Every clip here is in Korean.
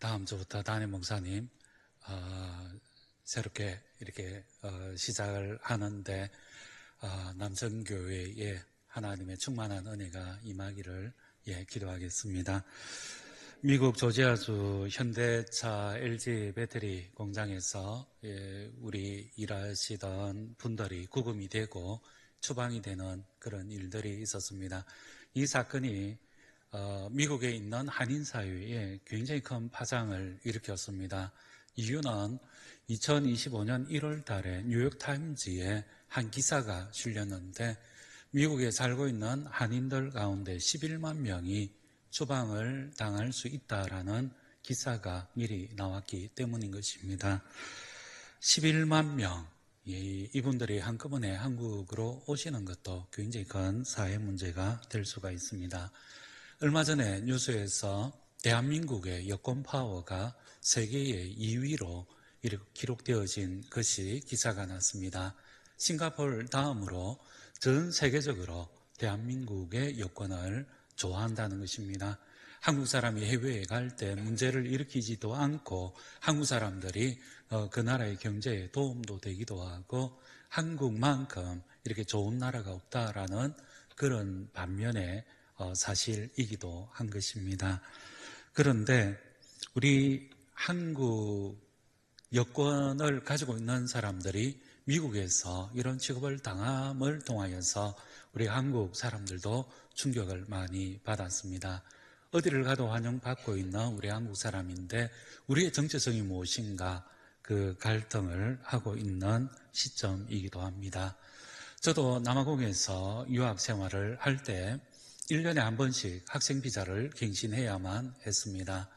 다음 주부터 담임 목사님 새롭게 이렇게 시작을 하는데 남성교회에 하나님의 충만한 은혜가 임하기를 기도하겠습니다. 미국 조지아주 현대차 LG 배터리 공장에서 우리 일하시던 분들이 구금이 되고 추방이 되는 그런 일들이 있었습니다. 이 사건이 미국에 있는 한인 사회에 굉장히 큰 파장을 일으켰습니다. 이유는 2025년 1월 달에 뉴욕타임즈에 한 기사가 실렸는데 미국에 살고 있는 한인들 가운데 11만 명이 추방을 당할 수 있다라는 기사가 미리 나왔기 때문인 것입니다. 11만 명, 이분들이 한꺼번에 한국으로 오시는 것도 굉장히 큰 사회 문제가 될 수가 있습니다. 얼마 전에 뉴스에서 대한민국의 여권 파워가 세계의 2위로 이렇게 기록되어진 것이 기사가 났습니다. 싱가포르 다음으로 전 세계적으로 대한민국의 여권을 좋아한다는 것입니다. 한국 사람이 해외에 갈 때 문제를 일으키지도 않고 한국 사람들이 그 나라의 경제에 도움도 되기도 하고 한국만큼 이렇게 좋은 나라가 없다라는 그런 반면에 사실이기도 한 것입니다. 그런데 우리 한국 여권을 가지고 있는 사람들이 미국에서 이런 취급을 당함을 통하여서 우리 한국 사람들도 충격을 많이 받았습니다. 어디를 가도 환영받고 있는 우리 한국 사람인데 우리의 정체성이 무엇인가 그 갈등을 하고 있는 시점이기도 합니다. 저도 남아공에서 유학 생활을 할 때 1년에 한 번씩 학생 비자를 갱신해야만 했습니다.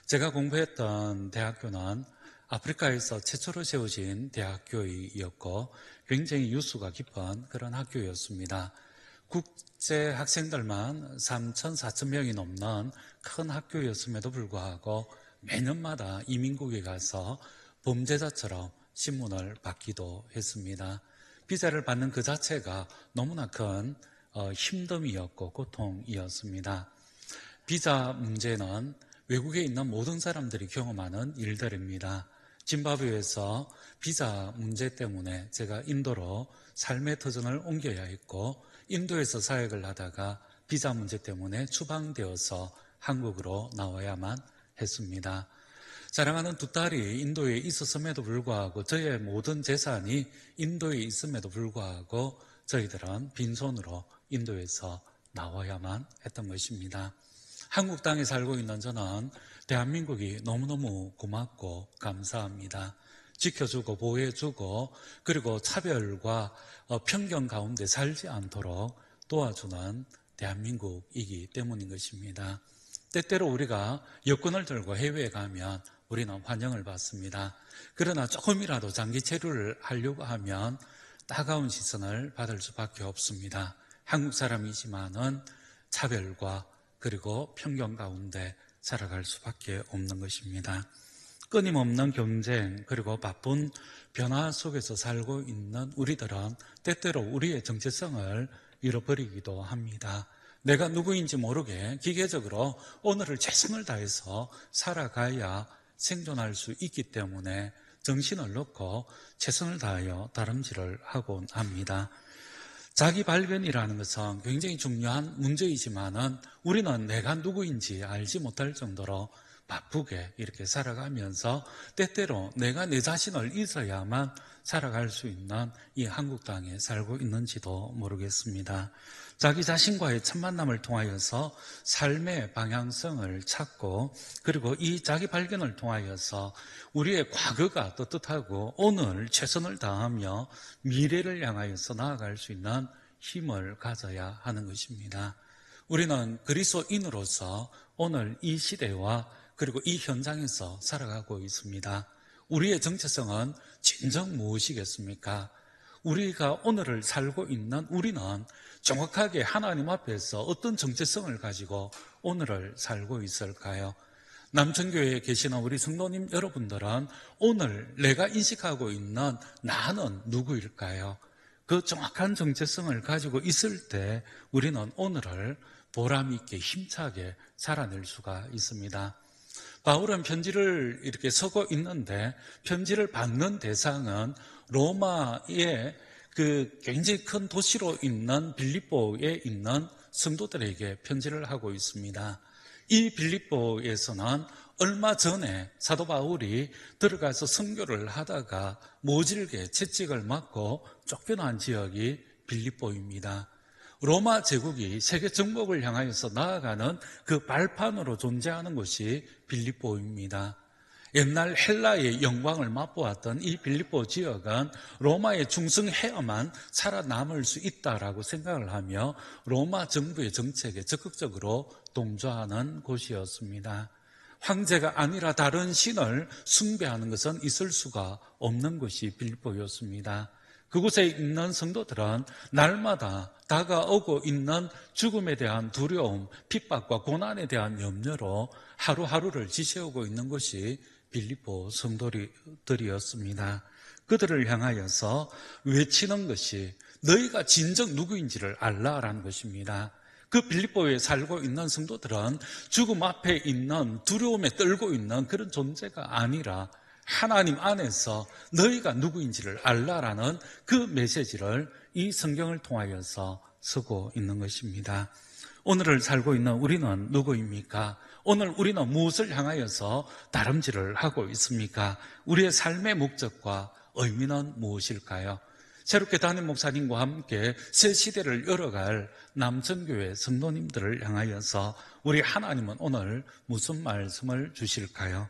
제가 공부했던 대학교는 아프리카에서 최초로 세워진 대학교였고 굉장히 유수가 깊은 그런 학교였습니다. 국제 학생들만 3천, 4천 명이 넘는 큰 학교였음에도 불구하고 매년마다 이민국에 가서 범죄자처럼 신문을 받기도 했습니다. 비자를 받는 그 자체가 너무나 큰 힘듦이었고 고통이었습니다. 비자 문제는 외국에 있는 모든 사람들이 경험하는 일들입니다. 짐바브웨에서 비자 문제 때문에 제가 인도로 삶의 터전을 옮겨야 했고 인도에서 사역을 하다가 비자 문제 때문에 추방되어서 한국으로 나와야만 했습니다. 사랑하는 두 딸이 인도에 있었음에도 불구하고 저의 모든 재산이 인도에 있음에도 불구하고 저희들은 빈손으로 인도에서 나와야만 했던 것입니다. 한국 땅에 살고 있는 저는 대한민국이 너무너무 고맙고 감사합니다. 지켜주고 보호해주고 그리고 차별과 편견 가운데 살지 않도록 도와주는 대한민국이기 때문인 것입니다. 때때로 우리가 여권을 들고 해외에 가면 우리는 환영을 받습니다. 그러나 조금이라도 장기 체류를 하려고 하면 따가운 시선을 받을 수밖에 없습니다. 한국 사람이지만은 차별과 그리고 편견 가운데 살아갈 수밖에 없는 것입니다. 끊임없는 경쟁 그리고 바쁜 변화 속에서 살고 있는 우리들은 때때로 우리의 정체성을 잃어버리기도 합니다. 내가 누구인지 모르게 기계적으로 오늘을 최선을 다해서 살아가야 생존할 수 있기 때문에 정신을 놓고 최선을 다하여 다름질을 하곤 합니다. 자기 발견이라는 것은 굉장히 중요한 문제이지만은 우리는 내가 누구인지 알지 못할 정도로 바쁘게 이렇게 살아가면서 때때로 내가 내 자신을 잊어야만 살아갈 수 있는 이 한국 땅에 살고 있는지도 모르겠습니다. 자기 자신과의 첫 만남을 통하여서 삶의 방향성을 찾고 그리고 이 자기 발견을 통하여서 우리의 과거가 떳떳하고 오늘 최선을 다하며 미래를 향하여서 나아갈 수 있는 힘을 가져야 하는 것입니다. 우리는 그리스도인으로서 오늘 이 시대와 그리고 이 현장에서 살아가고 있습니다. 우리의 정체성은 진정 무엇이겠습니까? 우리가 오늘을 살고 있는 우리는 정확하게 하나님 앞에서 어떤 정체성을 가지고 오늘을 살고 있을까요? 남천교회에 계시는 우리 성도님 여러분들은 오늘 내가 인식하고 있는 나는 누구일까요? 그 정확한 정체성을 가지고 있을 때 우리는 오늘을 보람 있게 힘차게 살아낼 수가 있습니다. 바울은 편지를 이렇게 쓰고 있는데 편지를 받는 대상은 로마의 그 굉장히 큰 도시로 있는 빌립보에 있는 성도들에게 편지를 하고 있습니다. 이 빌립보에서는 얼마 전에 사도 바울이 들어가서 선교를 하다가 모질게 채찍을 맞고 쫓겨난 지역이 빌립보입니다. 로마 제국이 세계 정복을 향하여서 나아가는 그 발판으로 존재하는 곳이 빌립보입니다. 옛날 헬라의 영광을 맛보았던 이 빌립보 지역은 로마에 충성해야만 살아남을 수 있다라고 생각을 하며 로마 정부의 정책에 적극적으로 동조하는 곳이었습니다. 황제가 아니라 다른 신을 숭배하는 것은 있을 수가 없는 곳이 빌립보였습니다. 그곳에 있는 성도들은 날마다 다가오고 있는 죽음에 대한 두려움, 핍박과 고난에 대한 염려로 하루하루를 지새우고 있는 것이 빌립보 성도들이었습니다. 그들을 향하여서 외치는 것이 너희가 진정 누구인지를 알라라는 것입니다. 그 빌립보에 살고 있는 성도들은 죽음 앞에 있는 두려움에 떨고 있는 그런 존재가 아니라 하나님 안에서 너희가 누구인지를 알라라는 그 메시지를 이 성경을 통하여서 쓰고 있는 것입니다. 오늘을 살고 있는 우리는 누구입니까? 오늘 우리는 무엇을 향하여서 다름질을 하고 있습니까? 우리의 삶의 목적과 의미는 무엇일까요? 새롭게 담임 목사님과 함께 새 시대를 열어갈 남천교회 성도님들을 향하여서 우리 하나님은 오늘 무슨 말씀을 주실까요?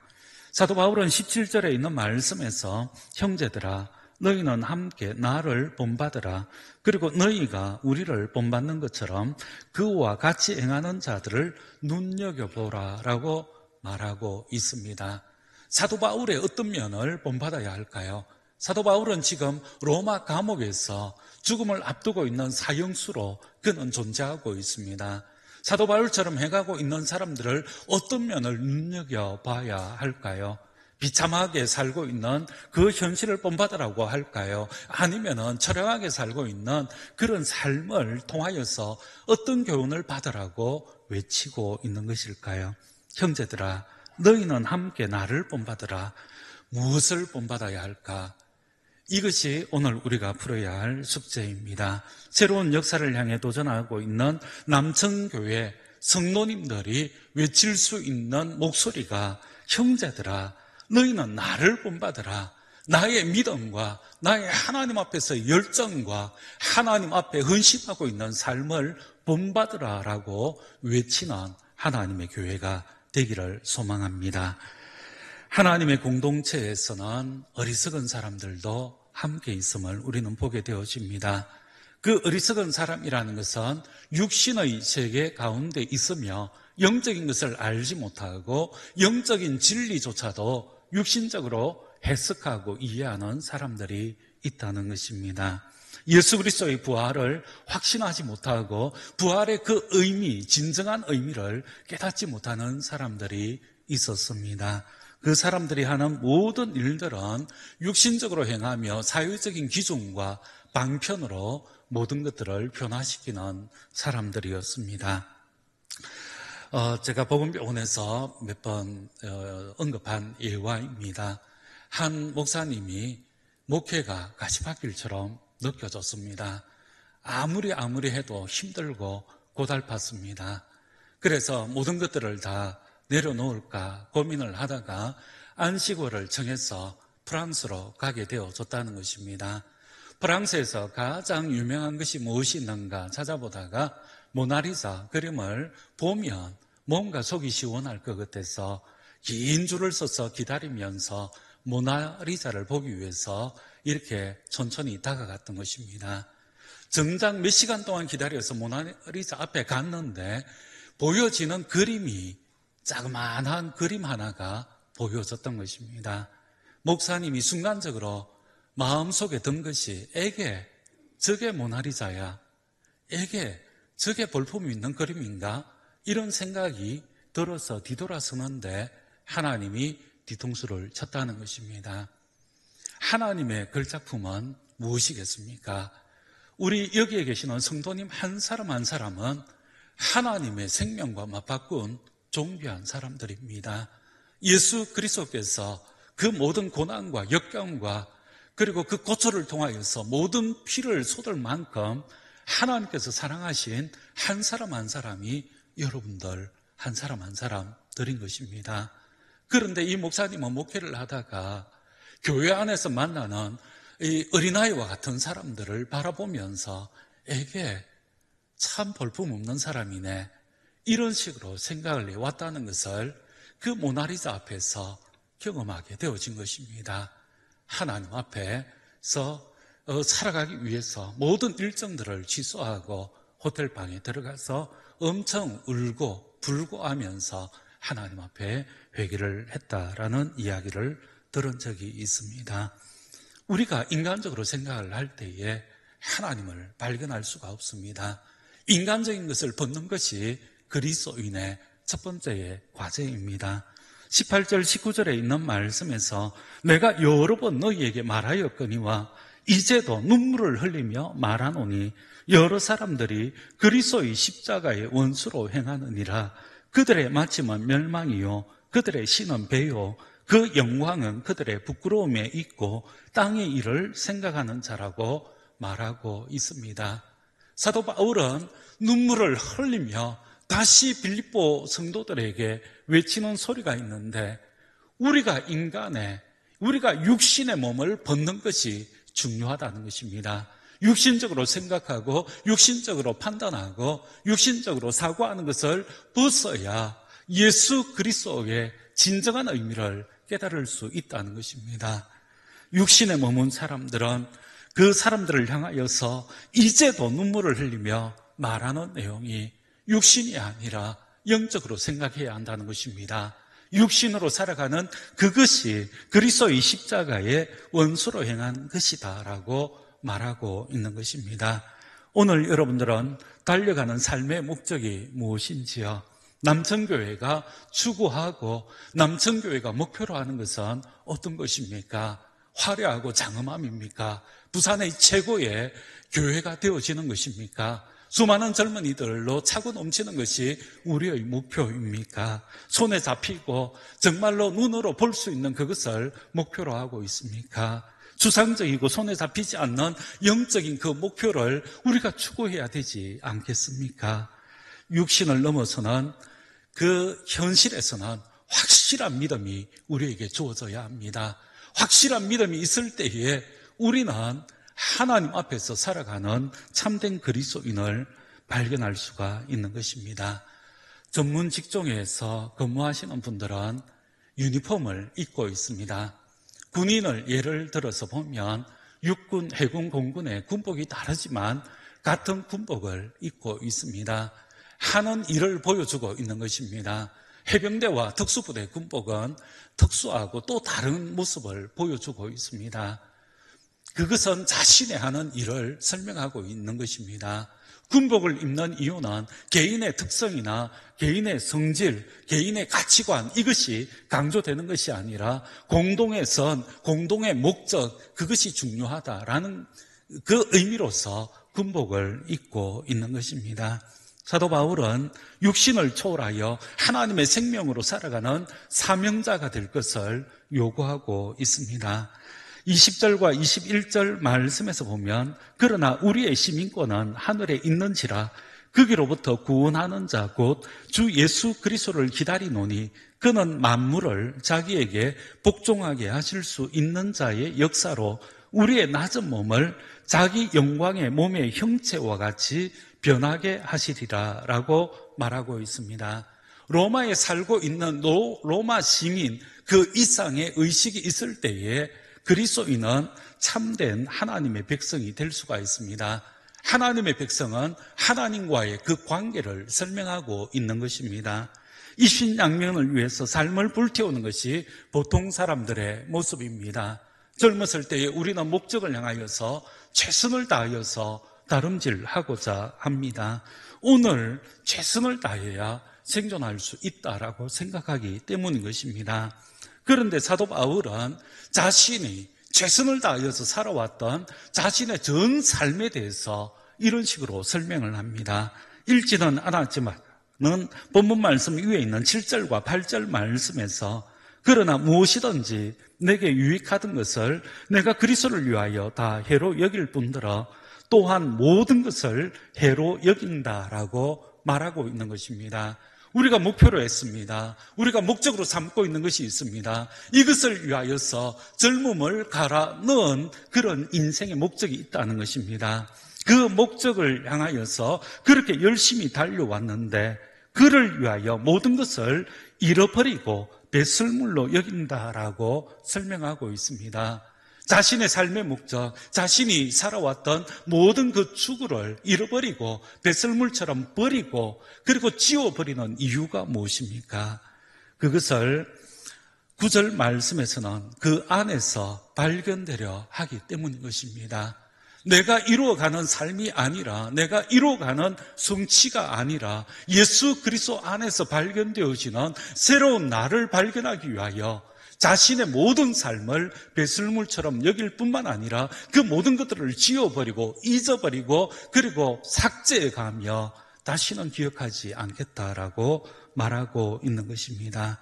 사도 바울은 17절에 있는 말씀에서 형제들아 너희는 함께 나를 본받으라. 그리고 너희가 우리를 본받는 것처럼 그와 같이 행하는 자들을 눈여겨보라 라고 말하고 있습니다. 사도 바울의 어떤 면을 본받아야 할까요? 사도 바울은 지금 로마 감옥에서 죽음을 앞두고 있는 사형수로 그는 존재하고 있습니다. 사도 바울처럼 해가고 있는 사람들을 어떤 면을 눈여겨봐야 할까요? 비참하게 살고 있는 그 현실을 본받으라고 할까요? 아니면은 처량하게 살고 있는 그런 삶을 통하여서 어떤 교훈을 받으라고 외치고 있는 것일까요? 형제들아, 너희는 함께 나를 본받으라. 무엇을 본받아야 할까? 이것이 오늘 우리가 풀어야 할 숙제입니다. 새로운 역사를 향해 도전하고 있는 남천교회 성도님들이 외칠 수 있는 목소리가 형제들아, 너희는 나를 본받으라. 나의 믿음과 나의 하나님 앞에서 열정과 하나님 앞에 헌신하고 있는 삶을 본받으라라고 외치는 하나님의 교회가 되기를 소망합니다. 하나님의 공동체에서는 어리석은 사람들도 함께 있음을 우리는 보게 되어집니다. 그 어리석은 사람이라는 것은 육신의 세계 가운데 있으며 영적인 것을 알지 못하고 영적인 진리조차도 육신적으로 해석하고 이해하는 사람들이 있다는 것입니다. 예수 그리스도의 부활을 확신하지 못하고 부활의 그 의미, 진정한 의미를 깨닫지 못하는 사람들이 있었습니다. 그 사람들이 하는 모든 일들은 육신적으로 행하며 사회적인 기준과 방편으로 모든 것들을 변화시키는 사람들이었습니다. 제가 복음병원에서 몇 번 언급한 예화입니다. 한 목사님이 목회가 가시밭길처럼 느껴졌습니다. 아무리 해도 힘들고 고달팠습니다. 그래서 모든 것들을 다 내려놓을까 고민을 하다가 안식월을 정해서 프랑스로 가게 되어졌다는 것입니다. 프랑스에서 가장 유명한 것이 무엇이 있는가 찾아보다가 모나리자 그림을 보면 뭔가 속이 시원할 것 같아서 긴 줄을 서서 기다리면서 모나리자를 보기 위해서 이렇게 천천히 다가갔던 것입니다. 정작 몇 시간 동안 기다려서 모나리자 앞에 갔는데 보여지는 그림이 자그마한 그림 하나가 보여졌던 것입니다. 목사님이 순간적으로 마음속에 든 것이 에게 저게 모나리자야, 에게 저게 볼품이 있는 그림인가? 이런 생각이 들어서 뒤돌아서는데 하나님이 뒤통수를 쳤다는 것입니다. 하나님의 글작품은 무엇이겠습니까? 우리 여기에 계시는 성도님 한 사람 한 사람은 하나님의 생명과 맞바꾼 존귀한 사람들입니다. 예수 그리스도께서 그 모든 고난과 역경과 그리고 그 고초를 통하여서 모든 피를 쏟을 만큼 하나님께서 사랑하신 한 사람 한 사람이 여러분들 한 사람 한 사람들인 것입니다. 그런데 이 목사님은 목회를 하다가 교회 안에서 만나는 이 어린아이와 같은 사람들을 바라보면서 에게 참 볼품없는 사람이네, 이런 식으로 생각을 해왔다는 것을 그 모나리자 앞에서 경험하게 되어진 것입니다. 하나님 앞에서 살아가기 위해서 모든 일정들을 취소하고 호텔방에 들어가서 엄청 울고 불고하면서 하나님 앞에 회개를 했다라는 이야기를 들은 적이 있습니다. 우리가 인간적으로 생각을 할 때에 하나님을 발견할 수가 없습니다. 인간적인 것을 벗는 것이 그리스도인의 첫 번째의 과제입니다. 18절 19절에 있는 말씀에서 내가 여러 번 너희에게 말하였거니와 이제도 눈물을 흘리며 말하노니 여러 사람들이 그리스도의 십자가의 원수로 행하느니라. 그들의 마침은 멸망이요 그들의 신은 배요 그 영광은 그들의 부끄러움에 있고 땅의 일을 생각하는 자라고 말하고 있습니다. 사도 바울은 눈물을 흘리며 다시 빌립보 성도들에게 외치는 소리가 있는데, 우리가 우리가 육신의 몸을 벗는 것이 중요하다는 것입니다. 육신적으로 생각하고 육신적으로 판단하고 육신적으로 사고하는 것을 벗어야 예수 그리스도의 진정한 의미를 깨달을 수 있다는 것입니다. 육신에 머문 사람들은 그 사람들을 향하여서 이제도 눈물을 흘리며 말하는 내용이 육신이 아니라 영적으로 생각해야 한다는 것입니다. 육신으로 살아가는 그것이 그리스도의 십자가의 원수로 행한 것이다라고 말하고 있는 것입니다. 오늘 여러분들은 달려가는 삶의 목적이 무엇인지요? 남천교회가 추구하고 남천교회가 목표로 하는 것은 어떤 것입니까? 화려하고 장엄함입니까? 부산의 최고의 교회가 되어지는 것입니까? 수많은 젊은이들로 차고 넘치는 것이 우리의 목표입니까? 손에 잡히고 정말로 눈으로 볼 수 있는 그것을 목표로 하고 있습니까? 추상적이고 손에 잡히지 않는 영적인 그 목표를 우리가 추구해야 되지 않겠습니까? 육신을 넘어서는 그 현실에서는 확실한 믿음이 우리에게 주어져야 합니다. 확실한 믿음이 있을 때에 우리는 하나님 앞에서 살아가는 참된 그리스도인을 발견할 수가 있는 것입니다. 전문 직종에서 근무하시는 분들은 유니폼을 입고 있습니다. 군인을 예를 들어서 보면 육군, 해군, 공군의 군복이 다르지만 같은 군복을 입고 있습니다. 하는 일을 보여주고 있는 것입니다. 해병대와 특수부대 군복은 특수하고 또 다른 모습을 보여주고 있습니다. 그것은 자신의 하는 일을 설명하고 있는 것입니다. 군복을 입는 이유는 개인의 특성이나 개인의 성질, 개인의 가치관, 이것이 강조되는 것이 아니라 공동의 선, 공동의 목적, 그것이 중요하다라는 그 의미로서 군복을 입고 있는 것입니다. 사도 바울은 육신을 초월하여 하나님의 생명으로 살아가는 사명자가 될 것을 요구하고 있습니다. 20절과 21절 말씀에서 보면 그러나 우리의 시민권은 하늘에 있는지라 거기로부터 구원하는 자 곧 주 예수 그리스도를 기다리노니 그는 만물을 자기에게 복종하게 하실 수 있는 자의 역사로 우리의 낮은 몸을 자기 영광의 몸의 형체와 같이 변하게 하시리라 라고 말하고 있습니다. 로마에 살고 있는 로마 시민 그 이상의 의식이 있을 때에 그리스도인은 참된 하나님의 백성이 될 수가 있습니다. 하나님의 백성은 하나님과의 그 관계를 설명하고 있는 것입니다. 이신양면을 위해서 삶을 불태우는 것이 보통 사람들의 모습입니다. 젊었을 때에 우리는 목적을 향하여서 최선을 다하여서 다름질하고자 합니다. 오늘 최선을 다해야 생존할 수 있다라고 생각하기 때문인 것입니다. 그런데 사도 바울은 자신이 최선을 다하여서 살아왔던 자신의 전 삶에 대해서 이런 식으로 설명을 합니다. 읽지는 않았지만은 본문 말씀 위에 있는 7절과 8절 말씀에서 그러나 무엇이든지 내게 유익하던 것을 내가 그리스도를 위하여 다 해로 여길 뿐더러 또한 모든 것을 해로 여긴다라고 말하고 있는 것입니다. 우리가 목표로 했습니다. 우리가 목적으로 삼고 있는 것이 있습니다. 이것을 위하여서 젊음을 갈아 넣은 그런 인생의 목적이 있다는 것입니다. 그 목적을 향하여서 그렇게 열심히 달려왔는데 그를 위하여 모든 것을 잃어버리고 배설물로 여긴다라고 설명하고 있습니다. 자신의 삶의 목적, 자신이 살아왔던 모든 그 추구를 잃어버리고 배설물처럼 버리고 그리고 지워버리는 이유가 무엇입니까? 그것을 9절 말씀에서는 그 안에서 발견되려 하기 때문인 것입니다. 내가 이루어가는 삶이 아니라, 내가 이루어가는 성취가 아니라 예수 그리스도 안에서 발견되어지는 새로운 나를 발견하기 위하여 자신의 모든 삶을 배설물처럼 여길 뿐만 아니라 그 모든 것들을 지워버리고 잊어버리고 그리고 삭제해가며 다시는 기억하지 않겠다라고 말하고 있는 것입니다.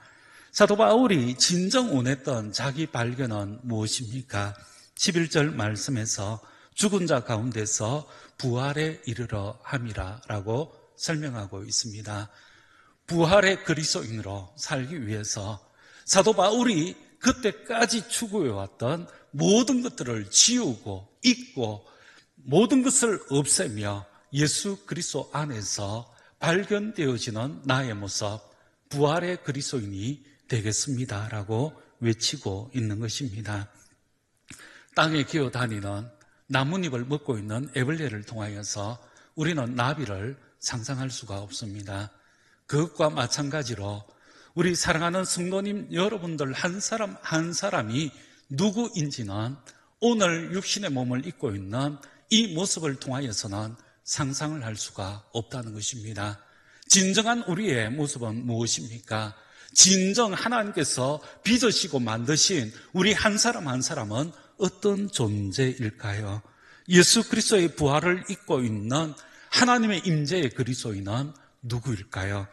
사도 바울이 진정 원했던 자기 발견은 무엇입니까? 11절 말씀에서 죽은 자 가운데서 부활에 이르러 함이라라고 설명하고 있습니다. 부활의 그리스도인으로 살기 위해서 사도 바울이 그때까지 추구해왔던 모든 것들을 지우고 잊고 모든 것을 없애며 예수 그리스도 안에서 발견되어지는 나의 모습, 부활의 그리스도인이 되겠습니다라고 외치고 있는 것입니다. 땅에 기어다니는 나뭇잎을 먹고 있는 애벌레를 통하여서 우리는 나비를 상상할 수가 없습니다. 그것과 마찬가지로 우리 사랑하는 성도님 여러분들 한 사람 한 사람이 누구인지는 오늘 육신의 몸을 입고 있는 이 모습을 통하여서는 상상을 할 수가 없다는 것입니다. 진정한 우리의 모습은 무엇입니까? 진정 하나님께서 빚으시고 만드신 우리 한 사람 한 사람은 어떤 존재일까요? 예수 그리스도의 부활을 입고 있는 하나님의 임재의 그리스도인은 누구일까요?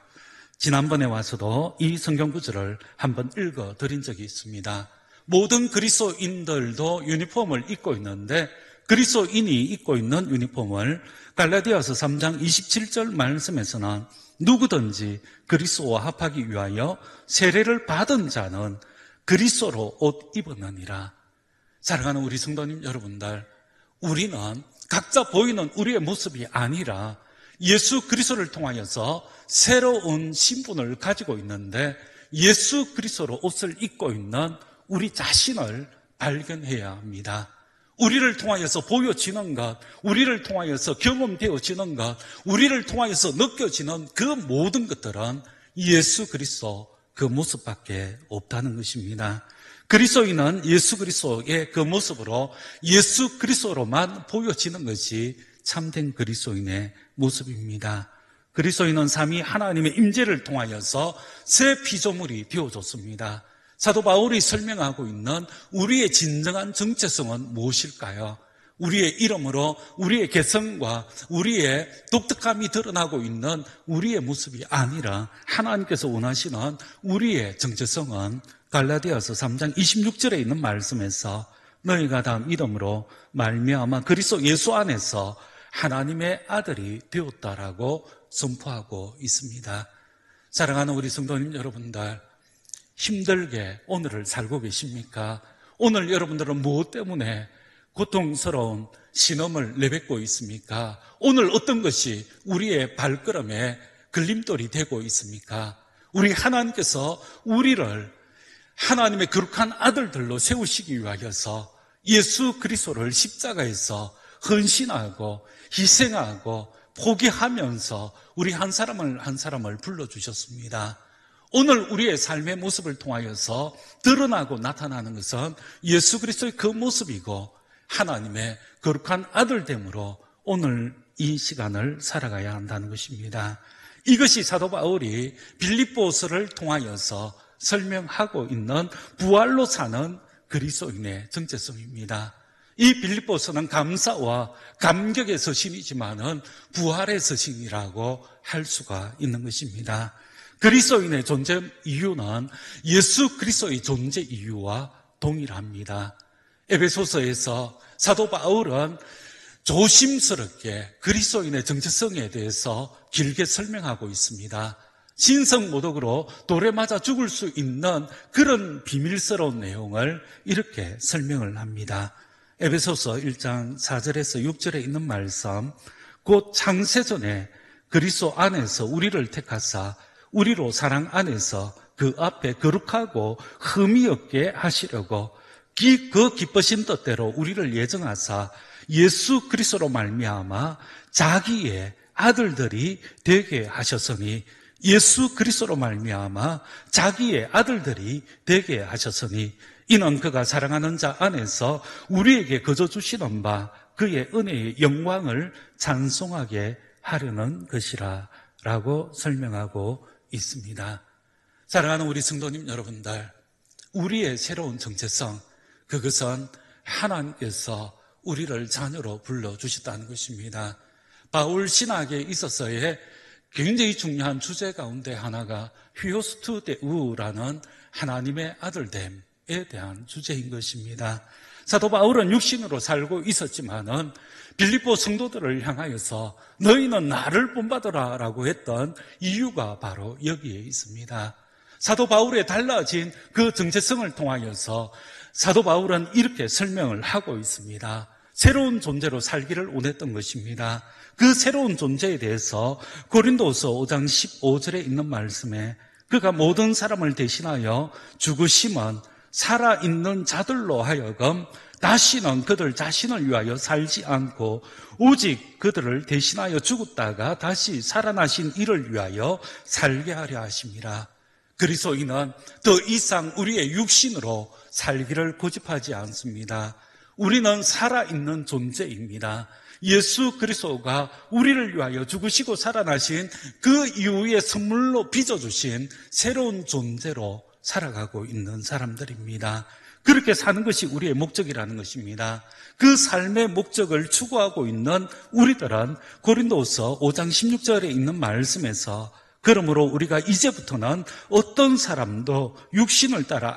지난번에 와서도 이 성경 구절을 한번 읽어드린 적이 있습니다. 모든 그리스도인들도 유니폼을 입고 있는데 그리스도인이 입고 있는 유니폼을 갈라디아서 3장 27절 말씀에서는 누구든지 그리스도와 합하기 위하여 세례를 받은 자는 그리스도로 옷 입었느니라. 사랑하는 우리 성도님 여러분들, 우리는 각자 보이는 우리의 모습이 아니라 예수 그리스도를 통하여서 새로운 신분을 가지고 있는데 예수 그리스도로 옷을 입고 있는 우리 자신을 발견해야 합니다. 우리를 통하여서 보여지는 것, 우리를 통하여서 경험되어지는 것, 우리를 통하여서 느껴지는 그 모든 것들은 예수 그리스도 그 모습밖에 없다는 것입니다. 그리스도인은 예수 그리스도의 그 모습으로 예수 그리스도로만 보여지는 것이 참된 그리스도인의 모습입니다. 그리스도인은 삼위 하나님의 임재를 통하여서 새 피조물이 되어졌습니다. 사도 바울이 설명하고 있는 우리의 진정한 정체성은 무엇일까요? 우리의 이름으로 우리의 개성과 우리의 독특함이 드러나고 있는 우리의 모습이 아니라 하나님께서 원하시는 우리의 정체성은 갈라디아서 3장 26절에 있는 말씀에서 너희가 다 믿음으로 말미암아 그리스도 예수 안에서 하나님의 아들이 되었다라고 선포하고 있습니다. 사랑하는 우리 성도님 여러분들, 힘들게 오늘을 살고 계십니까? 오늘 여러분들은 무엇 때문에 고통스러운 신음을 내뱉고 있습니까? 오늘 어떤 것이 우리의 발걸음에 걸림돌이 되고 있습니까? 우리 하나님께서 우리를 하나님의 거룩한 아들들로 세우시기 위하여서 예수 그리스도를 십자가에서 헌신하고 희생하고 포기하면서 우리 한 사람을 한 사람을 불러주셨습니다. 오늘 우리의 삶의 모습을 통하여서 드러나고 나타나는 것은 예수 그리스도의 그 모습이고 하나님의 거룩한 아들됨으로 오늘 이 시간을 살아가야 한다는 것입니다. 이것이 사도 바울이 빌립보서를 통하여서 설명하고 있는 부활로 사는 그리스도인의 정체성입니다. 이 빌립보서는 감사와 감격의 서신이지만은 부활의 서신이라고 할 수가 있는 것입니다. 그리스도인의 존재 이유는 예수 그리스도의 존재 이유와 동일합니다. 에베소서에서 사도 바울은 조심스럽게 그리스도인의 정체성에 대해서 길게 설명하고 있습니다. 신성모독으로 돌에 맞아 죽을 수 있는 그런 비밀스러운 내용을 이렇게 설명을 합니다. 에베소서 1장 4절에서 6절에 있는 말씀, 곧 창세전에 그리스도 안에서 우리를 택하사 우리로 사랑 안에서 그 앞에 거룩하고 흠이 없게 하시려고 그 기쁘신 뜻대로 우리를 예정하사 예수 그리스도로 말미암아 자기의 아들들이 되게 하셨으니, 예수 그리스도로 말미암아 자기의 아들들이 되게 하셨으니 이는 그가 사랑하는 자 안에서 우리에게 거저 주시는 바 그의 은혜의 영광을 찬송하게 하려는 것이라 라고 설명하고 있습니다. 사랑하는 우리 성도님 여러분들, 우리의 새로운 정체성, 그것은 하나님께서 우리를 자녀로 불러주셨다는 것입니다. 바울 신학에 있어서의 굉장히 중요한 주제 가운데 하나가 휘오스투 데우라는 하나님의 아들됨에 대한 주제인 것입니다. 사도 바울은 육신으로 살고 있었지만은 빌립보 성도들을 향하여서 너희는 나를 본받으라 라고 했던 이유가 바로 여기에 있습니다. 사도 바울의 달라진 그 정체성을 통하여서 사도 바울은 이렇게 설명을 하고 있습니다. 새로운 존재로 살기를 원했던 것입니다. 그 새로운 존재에 대해서 고린도서 5장 15절에 있는 말씀에 그가 모든 사람을 대신하여 죽으심은 살아있는 자들로 하여금 다시는 그들 자신을 위하여 살지 않고 오직 그들을 대신하여 죽었다가 다시 살아나신 이를 위하여 살게 하려 하심이라. 그리스도인은 더 이상 우리의 육신으로 살기를 고집하지 않습니다. 우리는 살아있는 존재입니다. 예수 그리스도가 우리를 위하여 죽으시고 살아나신 그 이후에 선물로 빚어주신 새로운 존재로 살아가고 있는 사람들입니다. 그렇게 사는 것이 우리의 목적이라는 것입니다. 그 삶의 목적을 추구하고 있는 우리들은 고린도서 5장 16절에 있는 말씀에서 그러므로 우리가 이제부터는 어떤 사람도 육신을 따라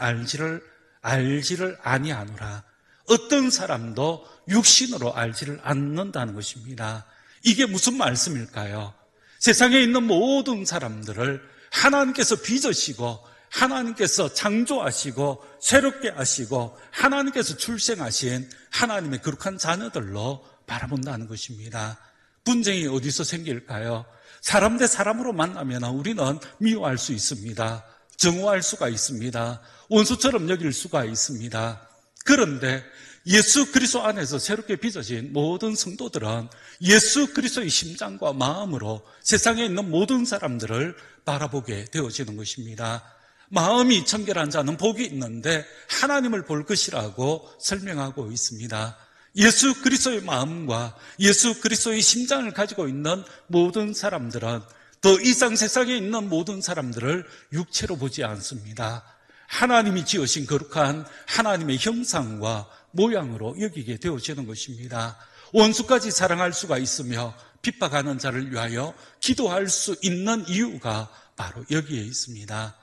알지를 아니하노라. 어떤 사람도 육신으로 알지를 않는다는 것입니다. 이게 무슨 말씀일까요? 세상에 있는 모든 사람들을 하나님께서 빚으시고 하나님께서 창조하시고 새롭게 하시고 하나님께서 출생하신 하나님의 거룩한 자녀들로 바라본다는 것입니다. 분쟁이 어디서 생길까요? 사람 대 사람으로 만나면 우리는 미워할 수 있습니다. 정오할 수가 있습니다. 원수처럼 여길 수가 있습니다. 그런데 예수 그리스도 안에서 새롭게 빚어진 모든 성도들은 예수 그리스도의 심장과 마음으로 세상에 있는 모든 사람들을 바라보게 되어지는 것입니다. 마음이 청결한 자는 복이 있는데 하나님을 볼 것이라고 설명하고 있습니다. 예수 그리스도의 마음과 예수 그리스도의 심장을 가지고 있는 모든 사람들은 더 이상 세상에 있는 모든 사람들을 육체로 보지 않습니다. 하나님이 지으신 거룩한 하나님의 형상과 모양으로 여기게 되어지는 것입니다. 원수까지 사랑할 수가 있으며 핍박하는 자를 위하여 기도할 수 있는 이유가 바로 여기에 있습니다.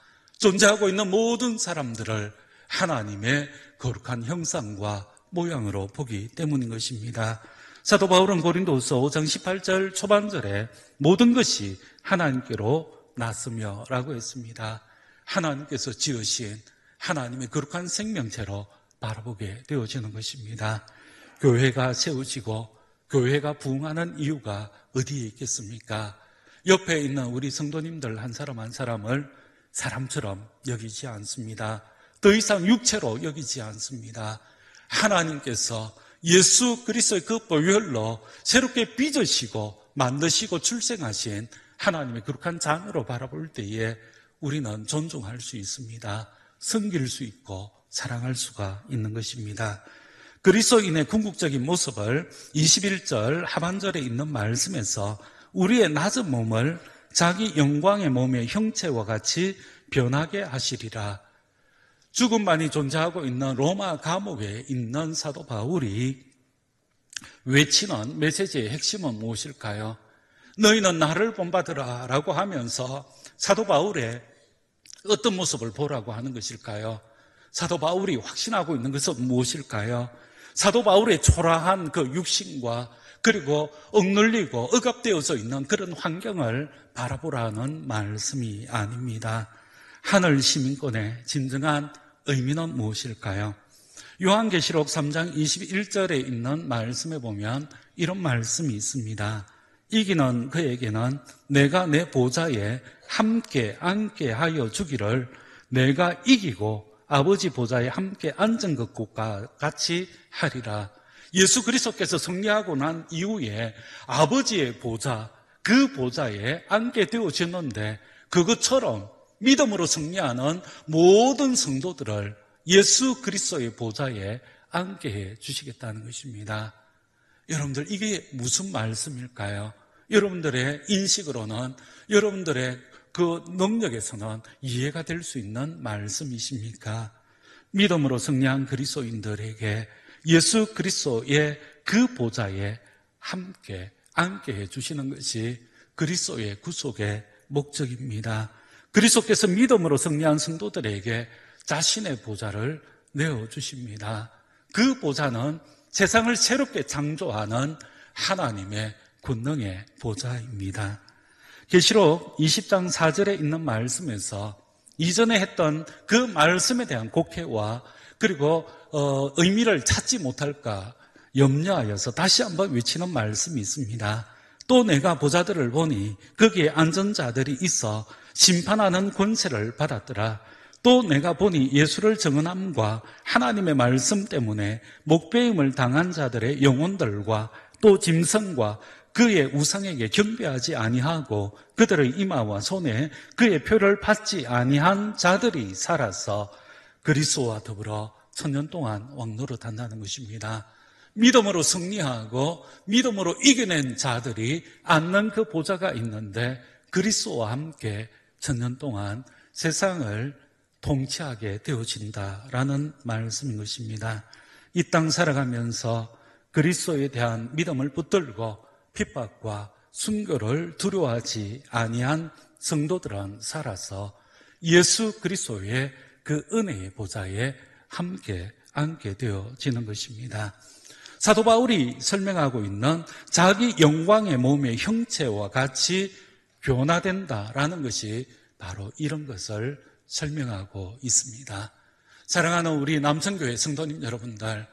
존재하고 있는 모든 사람들을 하나님의 거룩한 형상과 모양으로 보기 때문인 것입니다. 사도 바울은 고린도서 5장 18절 초반절에 모든 것이 하나님께로 났으며 라고 했습니다. 하나님께서 지으신 하나님의 거룩한 생명체로 바라보게 되어지는 것입니다. 교회가 세워지고 교회가 부흥하는 이유가 어디에 있겠습니까? 옆에 있는 우리 성도님들 한 사람 한 사람을 사람처럼 여기지 않습니다. 더 이상 육체로 여기지 않습니다. 하나님께서 예수 그리스도의 그 보혈로 새롭게 빚으시고 만드시고 출생하신 하나님의 거룩한 자녀로 바라볼 때에 우리는 존중할 수 있습니다. 섬길 수 있고 사랑할 수가 있는 것입니다. 그리스도인의 궁극적인 모습을 21절 하반절에 있는 말씀에서 우리의 낮은 몸을 자기 영광의 몸의 형체와 같이 변하게 하시리라. 죽음만이 존재하고 있는 로마 감옥에 있는 사도 바울이 외치는 메시지의 핵심은 무엇일까요? 너희는 나를 본받으라 라고 하면서 사도 바울의 어떤 모습을 보라고 하는 것일까요? 사도 바울이 확신하고 있는 것은 무엇일까요? 사도 바울의 초라한 그 육신과 그리고 억눌리고 억압되어져 있는 그런 환경을 바라보라는 말씀이 아닙니다. 하늘 시민권의 진정한 의미는 무엇일까요? 요한계시록 3장 21절에 있는 말씀에 보면 이런 말씀이 있습니다. 이기는 그에게는 내가 내 보좌에 함께 앉게 하여 주기를 내가 이기고 아버지 보좌에 함께 앉은 것과 같이 하리라. 예수 그리스도께서 승리하고 난 이후에 아버지의 보좌, 그 보좌에 앉게 되어졌는데 그것처럼 믿음으로 승리하는 모든 성도들을 예수 그리스도의 보좌에 앉게 해 주시겠다는 것입니다. 여러분들 이게 무슨 말씀일까요? 여러분들의 인식으로는, 여러분들의 그 능력에서는 이해가 될 수 있는 말씀이십니까? 믿음으로 승리한 그리스도인들에게 예수 그리스도의 그 보좌에 함께 앉게 해주시는 것이 그리스도의 구속의 목적입니다. 그리스도께서 믿음으로 승리한 성도들에게 자신의 보좌를 내어주십니다. 그 보좌는 세상을 새롭게 창조하는 하나님의 권능의 보좌입니다. 계시록 20장 4절에 있는 말씀에서 이전에 했던 그 말씀에 대한 곡해와 그리고 의미를 찾지 못할까 염려하여서 다시 한번 외치는 말씀이 있습니다. 또 내가 보좌들을 보니 거기에 앉은 자들이 있어 심판하는 권세를 받았더라. 또 내가 보니 예수를 증언함과 하나님의 말씀 때문에 목배임을 당한 자들의 영혼들과 또 짐승과 그의 우상에게 경배하지 아니하고 그들의 이마와 손에 그의 표를 받지 아니한 자들이 살아서 그리스도와 더불어 천년 동안 왕노릇 한다는 것입니다. 믿음으로 승리하고 믿음으로 이겨낸 자들이 앉는 그 보좌가 있는데 그리스도와 함께 천년 동안 세상을 통치하게 되어진다라는 말씀인 것입니다. 이 땅 살아가면서 그리스도에 대한 믿음을 붙들고 핍박과 순교를 두려워하지 아니한 성도들은 살아서 예수 그리스도의 그 은혜의 보좌에 함께 앉게 되어지는 것입니다. 사도 바울이 설명하고 있는 자기 영광의 몸의 형체와 같이 변화된다라는 것이 바로 이런 것을 설명하고 있습니다. 사랑하는 우리 남천교회 성도님 여러분들,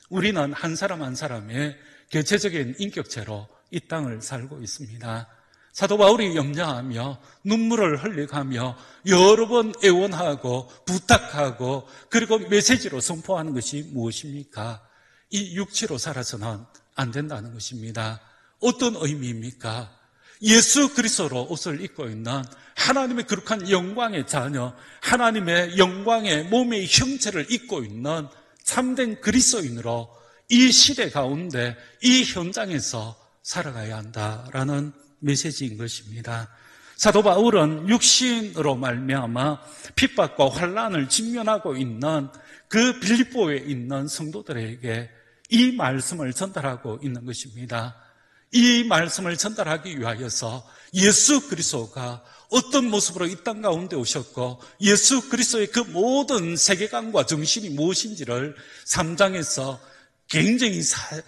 우리는 한 사람 한 사람의 개체적인 인격체로 이 땅을 살고 있습니다. 사도 바울이 염려하며 눈물을 흘려가며 여러 번 애원하고 부탁하고 그리고 메시지로 선포하는 것이 무엇입니까? 이 육체로 살아서는 안 된다는 것입니다. 어떤 의미입니까? 예수 그리스도로 옷을 입고 있는 하나님의 거룩한 영광의 자녀, 하나님의 영광의 몸의 형체를 입고 있는 참된 그리스도인으로 이 시대 가운데 이 현장에서 살아가야 한다라는 메시지인 것입니다. 사도 바울은 육신으로 말미암아 핍박과 환난을 직면하고 있는 그 빌립보에 있는 성도들에게 이 말씀을 전달하고 있는 것입니다. 이 말씀을 전달하기 위하여서 예수 그리스도가 어떤 모습으로 이 땅 가운데 오셨고 예수 그리스도의 그 모든 세계관과 정신이 무엇인지를 3장에서 굉장히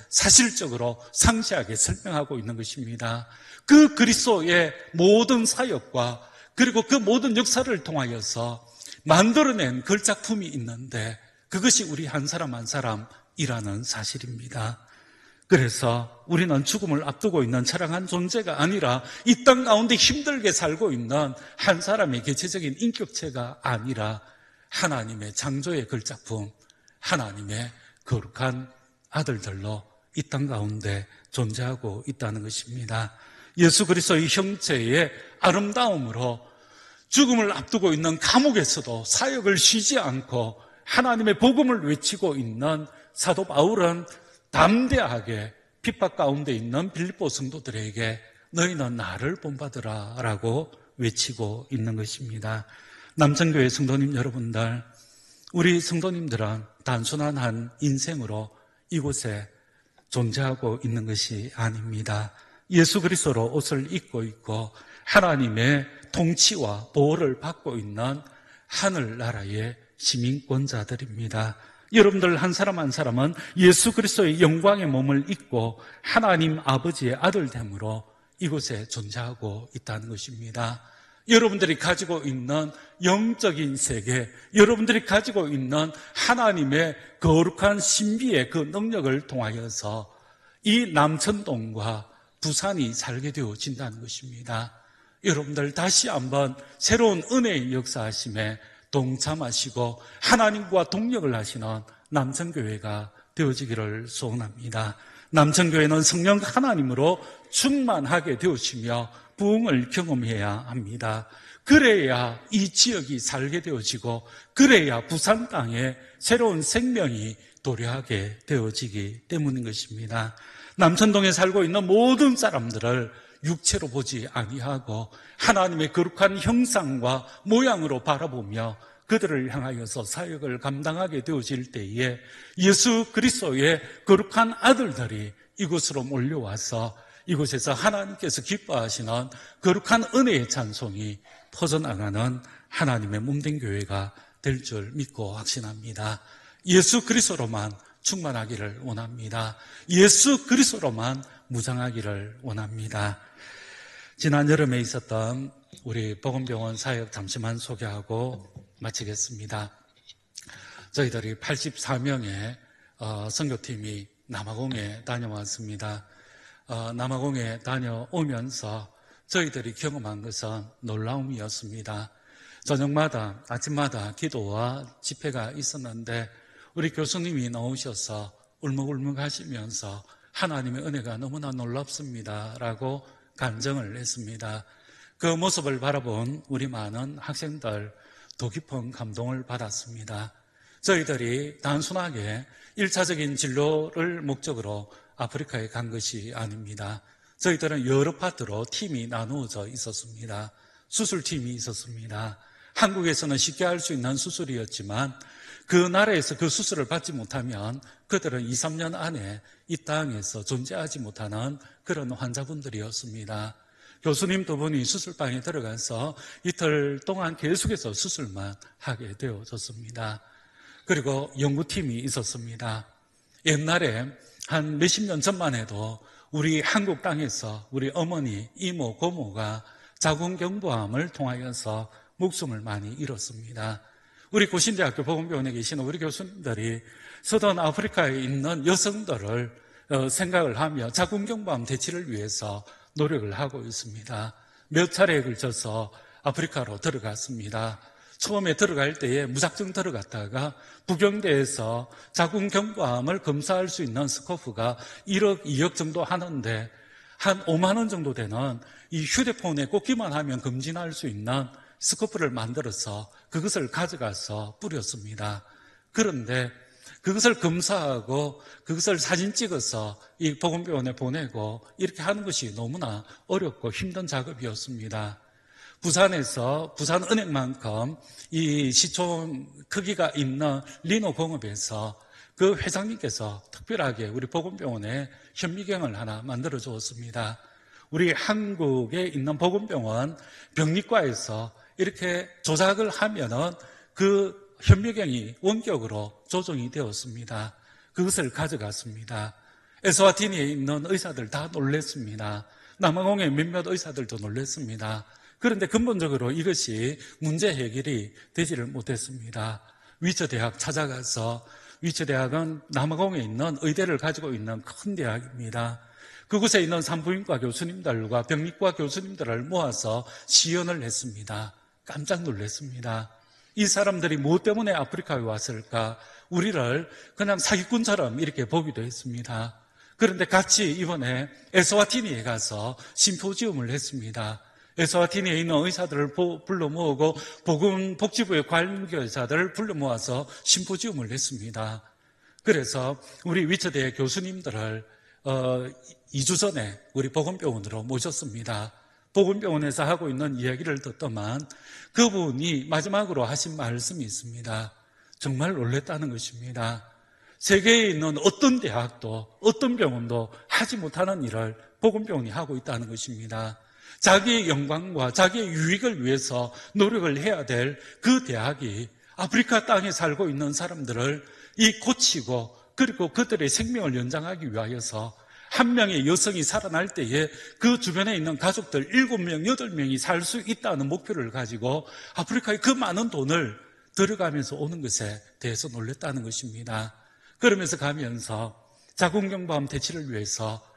사실적으로 상세하게 설명하고 있는 것입니다. 그 그리스도의 모든 사역과 그리고 그 모든 역사를 통하여서 만들어낸 걸작품이 있는데 그것이 우리 한 사람 한 사람이라는 사실입니다. 그래서 우리는 죽음을 앞두고 있는 처량한 존재가 아니라 이 땅 가운데 힘들게 살고 있는 한 사람의 개체적인 인격체가 아니라 하나님의 창조의 걸작품, 하나님의 거룩한 아들들로 이 땅 가운데 존재하고 있다는 것입니다. 예수 그리스도의 형체의 아름다움으로 죽음을 앞두고 있는 감옥에서도 사역을 쉬지 않고 하나님의 복음을 외치고 있는 사도 바울은 담대하게 핍박 가운데 있는 빌립보 성도들에게 너희는 나를 본받으라 라고 외치고 있는 것입니다. 남천교회 성도님 여러분들, 우리 성도님들은 단순한 한 인생으로 이곳에 존재하고 있는 것이 아닙니다. 예수 그리스도로 옷을 입고 있고 하나님의 통치와 보호를 받고 있는 하늘나라의 시민권자들입니다. 여러분들 한 사람 한 사람은 예수 그리스도의 영광의 몸을 입고 하나님 아버지의 아들됨으로 이곳에 존재하고 있다는 것입니다. 여러분들이 가지고 있는 영적인 세계, 여러분들이 가지고 있는 하나님의 거룩한 신비의 그 능력을 통하여서 이 남천동과 부산이 살게 되어진다는 것입니다. 여러분들 다시 한번 새로운 은혜의 역사하심에 동참하시고 하나님과 동력을 하시는 남천교회가 되어지기를 소원합니다. 남천교회는 성령 하나님으로 충만하게 되어지며 부흥을 경험해야 합니다. 그래야 이 지역이 살게 되어지고 그래야 부산 땅에 새로운 생명이 도래하게 되어지기 때문인 것입니다. 남천동에 살고 있는 모든 사람들을 육체로 보지 아니하고 하나님의 거룩한 형상과 모양으로 바라보며 그들을 향하여서 사역을 감당하게 되어질 때에 예수 그리스도의 거룩한 아들들이 이곳으로 몰려와서 이곳에서 하나님께서 기뻐하시는 거룩한 은혜의 찬송이 퍼져나가는 하나님의 몸된 교회가 될 줄 믿고 확신합니다. 예수 그리스도로만 충만하기를 원합니다. 예수 그리스도로만 무장하기를 원합니다. 지난 여름에 있었던 우리 복음병원 사역 잠시만 소개하고 마치겠습니다. 저희들이 84명의 선교팀이 남아공에 다녀왔습니다. 남아공에 다녀오면서 저희들이 경험한 것은 놀라움이었습니다. 저녁마다 아침마다 기도와 집회가 있었는데 우리 교수님이 나오셔서 울먹울먹 하시면서 하나님의 은혜가 너무나 놀랍습니다 라고 간증을 했습니다. 그 모습을 바라본 우리 많은 학생들 더 깊은 감동을 받았습니다. 저희들이 단순하게 1차적인 진로를 목적으로 아프리카에 간 것이 아닙니다. 저희들은 여러 파트로 팀이 나누어져 있었습니다. 수술팀이 있었습니다. 한국에서는 쉽게 할 수 있는 수술이었지만 그 나라에서 그 수술을 받지 못하면 그들은 2, 3년 안에 이 땅에서 존재하지 못하는 그런 환자분들이었습니다. 교수님 두 분이 수술방에 들어가서 이틀 동안 계속해서 수술만 하게 되어졌습니다. 그리고 연구팀이 있었습니다. 옛날에 한 몇십 년 전만 해도 우리 한국 땅에서 우리 어머니, 이모, 고모가 자궁경부암을 통하여서 목숨을 많이 잃었습니다. 우리 고신대학교 복음병원에 계시는 우리 교수님들이 서던 아프리카에 있는 여성들을 생각을 하며 자궁경부암 대치를 위해서 노력을 하고 있습니다. 몇 차례에 걸쳐서 아프리카로 들어갔습니다. 처음에 들어갈 때에 무작정 들어갔다가 부경대에서 자궁경부암을 검사할 수 있는 스코프가 1억, 2억 정도 하는데 한 5만 원 정도 되는 이 휴대폰에 꽂기만 하면 검진할 수 있는 스코프를 만들어서 그것을 가져가서 뿌렸습니다. 그런데 그것을 검사하고 그것을 사진 찍어서 이 복음병원에 보내고 이렇게 하는 것이 너무나 어렵고 힘든 작업이었습니다. 부산에서 부산은행만큼 이 시총 크기가 있는 리노공업에서 그 회장님께서 특별하게 우리 복음병원에 현미경을 하나 만들어 주었습니다. 우리 한국에 있는 복음병원 병리과에서 이렇게 조작을 하면은 그 현미경이 원격으로 조정이 되었습니다. 그것을 가져갔습니다. 에스와티니에 있는 의사들 다 놀랐습니다. 남아공의 몇몇 의사들도 놀랐습니다. 그런데 근본적으로 이것이 문제 해결이 되지를 못했습니다. 위처대학 찾아가서 위처대학은 남아공에 있는 의대를 가지고 있는 큰 대학입니다. 그곳에 있는 산부인과 교수님들과 병리과 교수님들을 모아서 시연을 했습니다. 깜짝 놀랐습니다. 이 사람들이 무엇 때문에 아프리카에 왔을까? 우리를 그냥 사기꾼처럼 이렇게 보기도 했습니다. 그런데 같이 이번에 에스와티니에 가서 심포지움을 했습니다. 에스와티니에 있는 의사들을 불러 모으고 보건복지부의 관계자들을 불러 모아서 심포지움을 했습니다. 그래서 우리 위처대 교수님들을 2주 전에 우리 복음병원으로 모셨습니다. 복음병원에서 하고 있는 이야기를 듣더만 그분이 마지막으로 하신 말씀이 있습니다. 정말 놀랬다는 것입니다. 세계에 있는 어떤 대학도 어떤 병원도 하지 못하는 일을 복음병원이 하고 있다는 것입니다. 자기의 영광과 자기의 유익을 위해서 노력을 해야 될 그 대학이 아프리카 땅에 살고 있는 사람들을 고치고 그리고 그들의 생명을 연장하기 위하여서 한 명의 여성이 살아날 때에 그 주변에 있는 가족들 7명, 8명이 살 수 있다는 목표를 가지고 아프리카에 그 많은 돈을 들어가면서 오는 것에 대해서 놀랐다는 것입니다. 그러면서 가면서 자궁경부암 퇴치를 위해서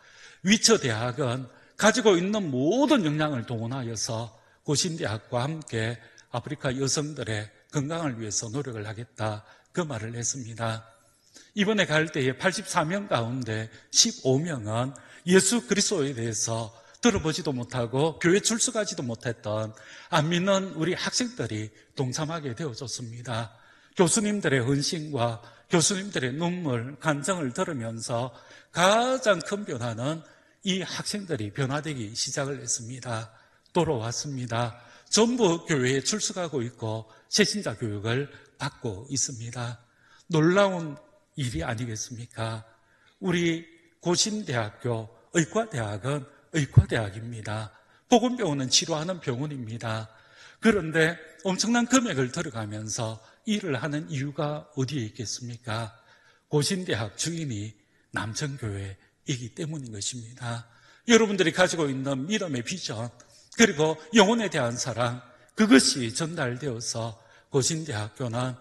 위처 대학은 가지고 있는 모든 역량을 동원하여서 고신대학과 함께 아프리카 여성들의 건강을 위해서 노력을 하겠다, 그 말을 했습니다. 이번에 갈 때에 84명 가운데 15명은 예수 그리스도에 대해서 들어보지도 못하고 교회 출석하지도 못했던 안 믿는 우리 학생들이 동참하게 되어졌습니다. 교수님들의 헌신과 교수님들의 눈물, 간증을 들으면서 가장 큰 변화는 이 학생들이 변화되기 시작을 했습니다. 돌아왔습니다. 전부 교회에 출석하고 있고 새신자 교육을 받고 있습니다. 놀라운 일이 아니겠습니까? 우리 고신대학교 의과대학은 의과대학입니다. 복음병원은 치료하는 병원입니다. 그런데 엄청난 금액을 들어가면서 일을 하는 이유가 어디에 있겠습니까? 고신대학 주인이 남천교회이기 때문인 것입니다. 여러분들이 가지고 있는 믿음의 비전, 그리고 영혼에 대한 사랑, 그것이 전달되어서 고신대학교는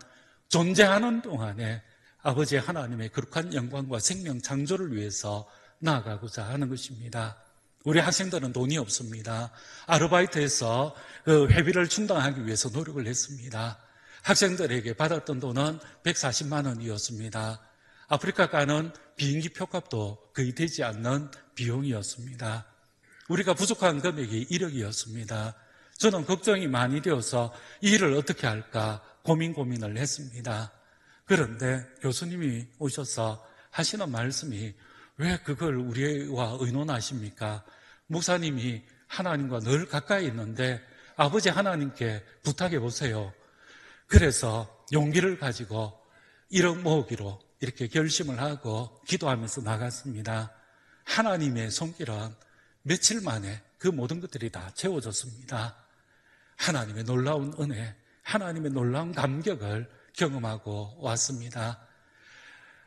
존재하는 동안에 아버지 하나님의 거룩한 영광과 생명 창조를 위해서 나아가고자 하는 것입니다. 우리 학생들은 돈이 없습니다. 아르바이트해서 그 회비를 충당하기 위해서 노력을 했습니다. 학생들에게 받았던 돈은 140만 원이었습니다. 아프리카 가는 비행기 표값도 거의 되지 않는 비용이었습니다. 우리가 부족한 금액이 1억이었습니다. 저는 걱정이 많이 되어서 이 일을 어떻게 할까 고민을 했습니다. 그런데 교수님이 오셔서 하시는 말씀이 왜 그걸 우리와 의논하십니까? 목사님이 하나님과 늘 가까이 있는데 아버지 하나님께 부탁해 보세요. 그래서 용기를 가지고 1억 모으기로 이렇게 결심을 하고 기도하면서 나갔습니다. 하나님의 손길은 며칠 만에 그 모든 것들이 다 채워졌습니다. 하나님의 놀라운 은혜, 하나님의 놀라운 감격을 경험하고 왔습니다.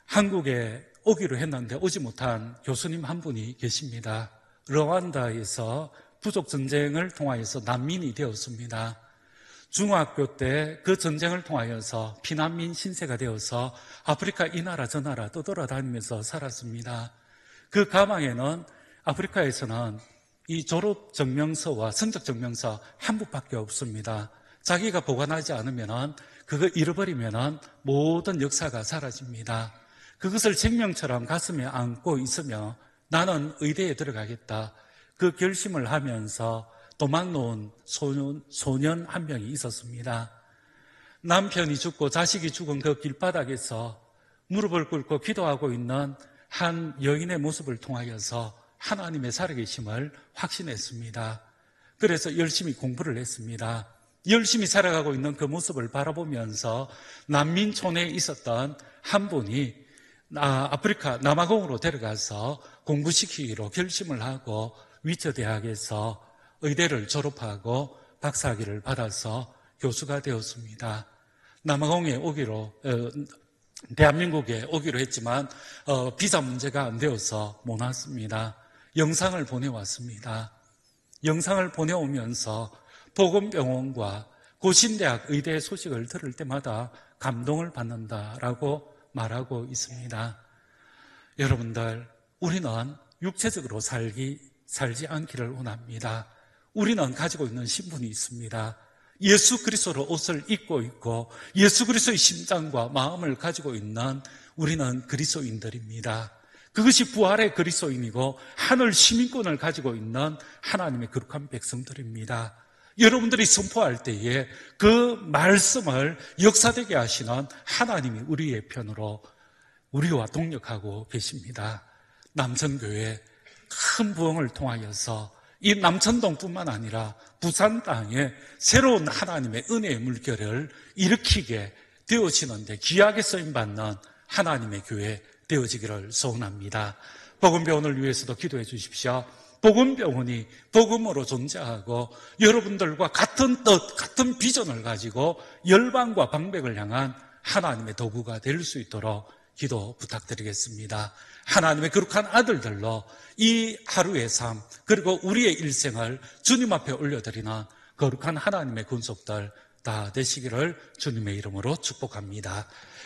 한국에 오기로 했는데 오지 못한 교수님 한 분이 계십니다. 르완다에서 부족 전쟁을 통하여서 난민이 되었습니다. 중학교 때 그 전쟁을 통하여서 피난민 신세가 되어서 아프리카 이 나라 저 나라 떠돌아다니면서 살았습니다. 그 가방에는 아프리카에서는 이 졸업 증명서와 성적 증명서 한 부밖에 없습니다. 자기가 보관하지 않으면 그거 잃어버리면 모든 역사가 사라집니다. 그것을 생명처럼 가슴에 안고 있으며 나는 의대에 들어가겠다, 그 결심을 하면서 도망 놓은 소년 한 명이 있었습니다. 남편이 죽고 자식이 죽은 그 길바닥에서 무릎을 꿇고 기도하고 있는 한 여인의 모습을 통하여서 하나님의 살아계심을 확신했습니다. 그래서 열심히 공부를 했습니다. 열심히 살아가고 있는 그 모습을 바라보면서 난민촌에 있었던 한 분이 아프리카 남아공으로 데려가서 공부시키기로 결심을 하고 위처 대학에서 의대를 졸업하고 박사학위를 받아서 교수가 되었습니다. 남아공에 오기로 대한민국에 오기로 했지만 비자 문제가 안 되어서 못 왔습니다. 영상을 보내왔습니다. 영상을 보내오면서 복음병원과 고신대학 의대 소식을 들을 때마다 감동을 받는다라고 말하고 있습니다. 여러분들, 우리는 육체적으로 살지 않기를 원합니다. 우리는 가지고 있는 신분이 있습니다. 예수 그리스도로 옷을 입고 있고 예수 그리스도의 심장과 마음을 가지고 있는 우리는 그리스도인들입니다. 그것이 부활의 그리스도인이고 하늘 시민권을 가지고 있는 하나님의 거룩한 백성들입니다. 여러분들이 선포할 때에 그 말씀을 역사되게 하시는 하나님이 우리의 편으로 우리와 동력하고 계십니다. 남천교회 큰 부흥을 통하여서 이 남천동뿐만 아니라 부산 땅에 새로운 하나님의 은혜의 물결을 일으키게 되어지는데 귀하게 쓰임받는 하나님의 교회 되어지기를 소원합니다. 복음배원을 위해서도 기도해 주십시오. 복음병원이 복음으로 존재하고 여러분들과 같은 뜻, 같은 비전을 가지고 열방과 방백을 향한 하나님의 도구가 될 수 있도록 기도 부탁드리겠습니다. 하나님의 거룩한 아들들로 이 하루의 삶 그리고 우리의 일생을 주님 앞에 올려드리는 거룩한 하나님의 군속들 다 되시기를 주님의 이름으로 축복합니다.